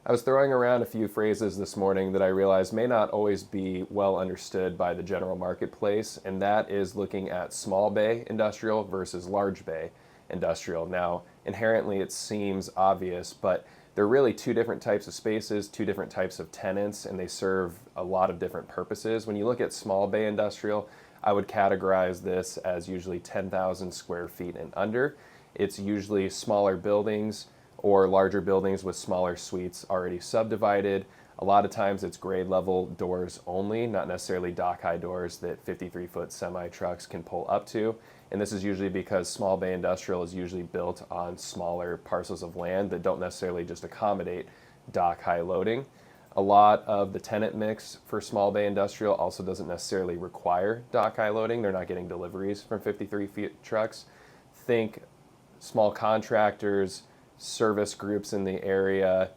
I was throwing around a few phrases this morning that I realized may not always be well understood by the general marketplace, and that is looking at small bay industrial versus large bay industrial. Now, inherently it seems obvious, but they're really two different types of spaces, two different types of tenants, and they serve a lot of different purposes. When you look at small bay industrial, I would categorize this as usually 10,000 square feet and under. It's usually smaller buildings or larger buildings with smaller suites already subdivided. A lot of times it's grade level doors only, not necessarily dock high doors that 53-foot semi trucks can pull up to. And this is usually because small bay industrial is usually built on smaller parcels of land that don't necessarily just accommodate dock high loading. A lot of the tenant mix for small bay industrial also doesn't necessarily require dock high loading. They're not getting deliveries from 53-foot trucks. Think small contractors, service groups in the area,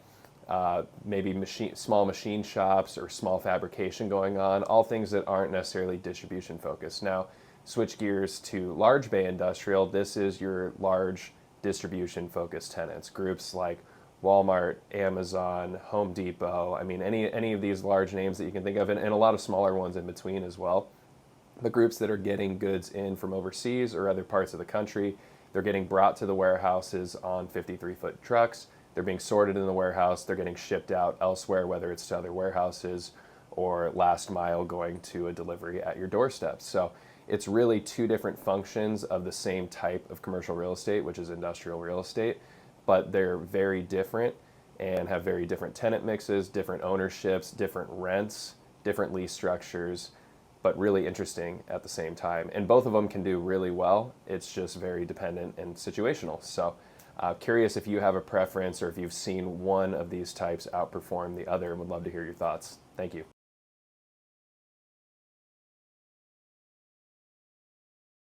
maybe small machine shops or small fabrication going on, all things that aren't necessarily distribution focused. Now, switch gears to large bay industrial. This is your large distribution focused tenants, groups like Walmart, Amazon, Home Depot. I mean, any of these large names that you can think of, and a lot of smaller ones in between as well. The groups that are getting goods in from overseas or other parts of the country, they're getting brought to the warehouses on 53-foot trucks. They're being sorted in the warehouse. They're getting shipped out elsewhere, whether it's to other warehouses or last mile going to a delivery at your doorstep. So it's really two different functions of the same type of commercial real estate, which is industrial real estate, but they're very different and have very different tenant mixes, different ownerships, different rents, different lease structures, but really interesting at the same time. And both of them can do really well. It's just very dependent and situational. So curious if you have a preference or if you've seen one of these types outperform the other, and would love to hear your thoughts. Thank you.